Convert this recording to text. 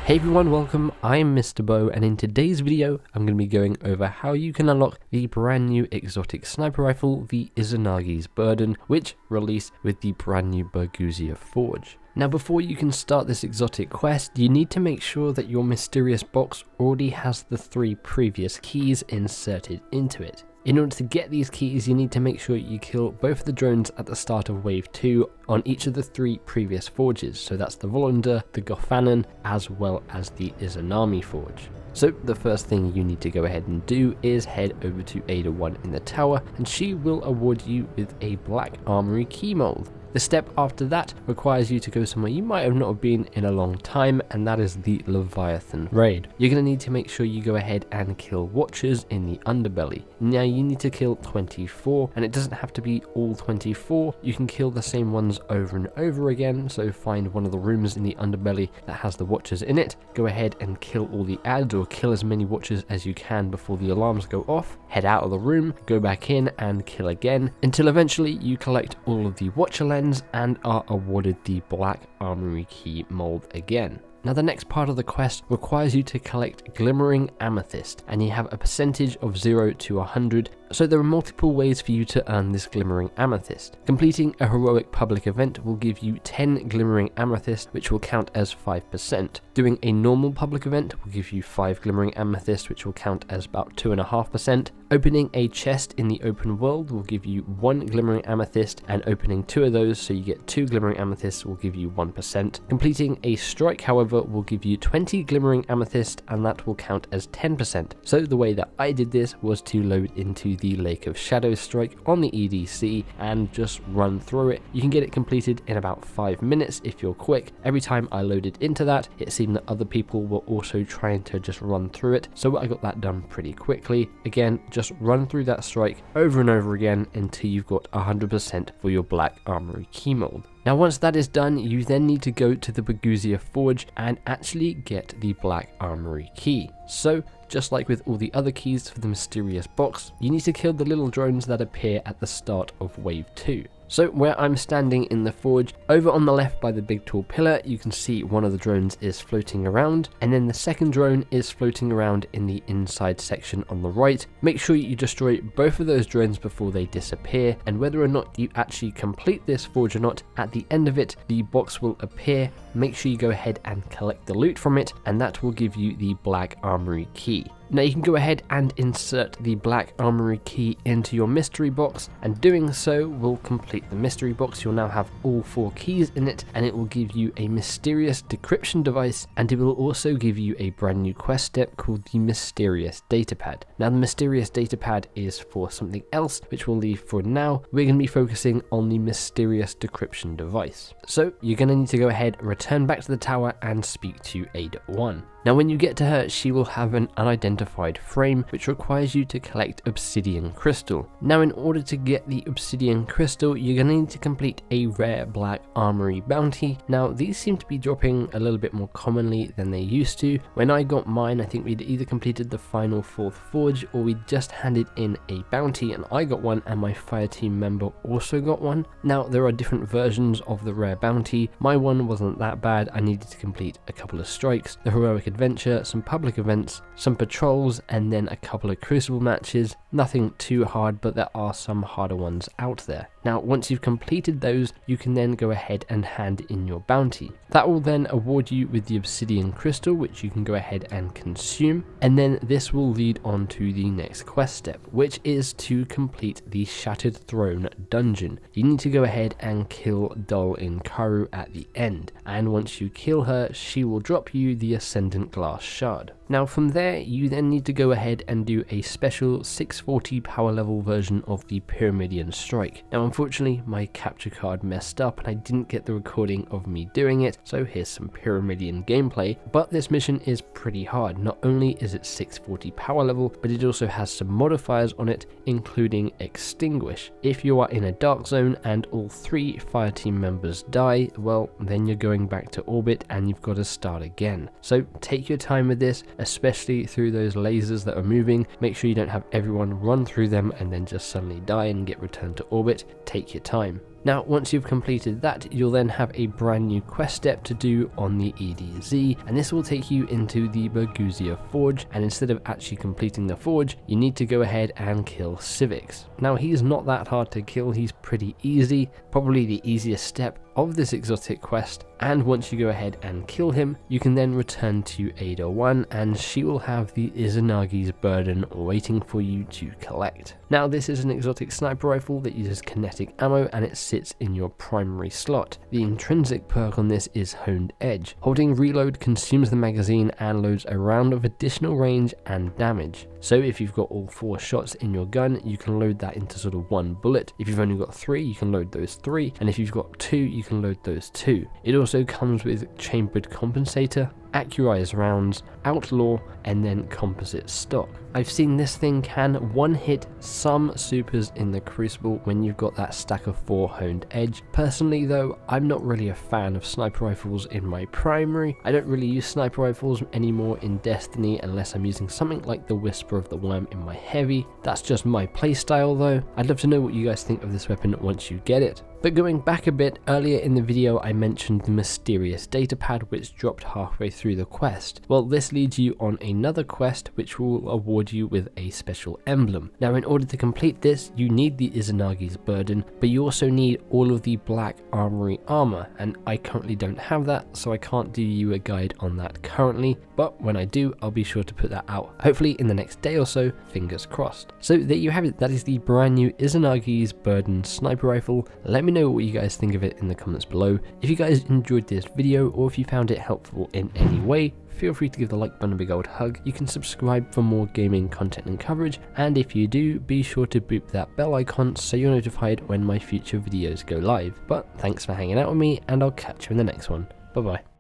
Hey everyone, welcome, I'm MisterBo, and in today's video I'm going to be going over how you can unlock the brand new exotic sniper rifle, the Izanagi's Burden, which released with the brand new Burgusia Forge. Now before you can start this exotic quest, you need to make sure that your mysterious box already has the 3 previous keys inserted into it. In order to get these keys, you need to make sure you kill both of the drones at the start of wave 2 on each of the 3 previous forges. So that's the Volander, the Gofanon, as well as the Izanami forge. So the first thing you need to go ahead and do is head over to Ada 1 in the tower, and she will award you with a Black Armory key mold. The step after that requires you to go somewhere you might have not have been in a long time, and that is the Leviathan raid. You're going to need to make sure you go ahead and kill watchers in the underbelly. Now you need to kill 24, and it doesn't have to be all 24. You can kill the same ones over and over again, so find one of the rooms in the underbelly that has the watchers in it, go ahead and kill all the ads or kill as many watchers as you can before the alarms go off, head out of the room, go back in and kill again, until eventually you collect all of the watcher lens and are awarded the Black Armory key mold again. Now the next part of the quest requires you to collect glimmering amethyst, and you have a percentage of 0 to 100, so there are multiple ways for you to earn this glimmering amethyst. Completing a heroic public event will give you 10 glimmering amethyst, which will count as 5%. Doing a normal public event will give you 5 glimmering amethyst, which will count as about 2.5%. Opening a chest in the open world will give you 1 glimmering amethyst, and opening 2 of those, so you get 2 glimmering amethysts, will give you 1%. Completing a strike, however, will give you 20 glimmering amethyst, and that will count as 10%. So the way that I did this was to load into the Lake of Shadows strike on the EDC and just run through it. You can get it completed in about 5 minutes if you're quick. Every time I loaded into that, it seemed that other people were also trying to just run through it, so I got that done pretty quickly. Again, just run through that strike over and over again until you've got 100% for your Black Armory key mold. Now once that is done, you then need to go to the Burgusia Forge and actually get the Black Armory key. So just like with all the other keys for the mysterious box, you need to kill the little drones that appear at the start of wave 2. So where I'm standing in the forge, over on the left by the big tall pillar, you can see one of the drones is floating around, and then the second drone is floating around in the inside section on the right. Make sure you destroy both of those drones before they disappear, and whether or not you actually complete this forge or not, at the end of it, the box will appear. Make sure you go ahead and collect the loot from it, and that will give you the Black Armory key. Now you can go ahead and insert the Black Armory key into your mystery box, and doing so will complete the mystery box. You'll now have all 4 keys in it, and it will give you a mysterious decryption device, and it will also give you a brand new quest step called the Mysterious Datapad. Now the Mysterious Datapad is for something else, which we'll leave for now. We're going to be focusing on the Mysterious Decryption device. So you're going to need to go ahead, return back to the tower and speak to Ada 1. Now when you get to her, she will have an unidentified frame which requires you to collect obsidian crystal. Now in order to get the obsidian crystal, you're going to need to complete a rare Black Armory bounty. Now these seem to be dropping a little bit more commonly than they used to. When I got mine, I think we'd either completed the final 4th forge or we just handed in a bounty, and I got one and my fire team member also got one. Now there are different versions of the rare bounty. My one wasn't that bad. I needed to complete a couple of strikes, the heroic adventure, some public events, some patrols, and then a couple of crucible matches. Nothing too hard, but there are some harder ones out there. Now once you've completed those, you can then go ahead and hand in your bounty. That will then award you with the obsidian crystal, which you can go ahead and consume, and then this will lead on to the next quest step, which is to complete the Shattered Throne dungeon. You need to go ahead and kill Dol Inkaru at the end, and once you kill her, she will drop you the Ascendant Glass Shard. Now from there, you then need to go ahead and do a special 640 power level version of the Pyramidian Strike. Now unfortunately, my capture card messed up and I didn't get the recording of me doing it, so here's some Pyramidian gameplay. But this mission is pretty hard. Not only is it 640 power level, but it also has some modifiers on it, including Extinguish. If you are in a dark zone and all 3 fire team members die, well, then you're going back to orbit and you've got to start again. So take your time with this, especially through those lasers that are moving. Make sure you don't have everyone run through them and then just suddenly die and get returned to orbit. Take your time. Now once you've completed that, you'll then have a brand new quest step to do on the EDZ, and this will take you into the Berguzia Forge, and instead of actually completing the forge, you need to go ahead and kill Civix. Now he's not that hard to kill, he's pretty easy, probably the easiest step of this exotic quest, and once you go ahead and kill him, you can then return to Ada 1 and she will have the Izanagi's burden waiting for you to collect. Now this is an exotic sniper rifle that uses kinetic ammo and it sits in your primary slot. The intrinsic perk on this is Honed Edge. Holding reload consumes the magazine and loads a round of additional range and damage. So if you've got all 4 shots in your gun, you can load that into sort of 1 bullet. If you've only got 3, you can load those 3, and if you've got 2, you can load those 2. It also comes with chambered compensator, accurized rounds, outlaw, and then composite stock. I've seen this thing can one-hit some supers in the Crucible when you've got that stack of 4 Honed Edge. Personally though, I'm not really a fan of sniper rifles in my primary. I don't really use sniper rifles anymore in Destiny unless I'm using something like the Whisper of the Worm in my heavy. That's just my playstyle though. I'd love to know what you guys think of this weapon once you get it. But going back a bit, earlier in the video I mentioned the mysterious datapad which dropped halfway through the quest. Well, this leads you on another quest which will award you with a special emblem. Now in order to complete this, you need the Izanagi's burden, but you also need all of the Black Armory armor, and I currently don't have that, so I can't do you a guide on that currently, but when I do, I'll be sure to put that out, hopefully in the next day or so, fingers crossed. So there you have it, that is the brand new Izanagi's burden sniper rifle. Let me know what you guys think of it in the comments below. If you guys enjoyed this video or if you found it helpful in any way, feel free to give the like button a big old hug. You can subscribe for more gaming content and coverage, and if you do, be sure to boop that bell icon so you're notified when my future videos go live. But thanks for hanging out with me, and I'll catch you in the next one. Bye bye.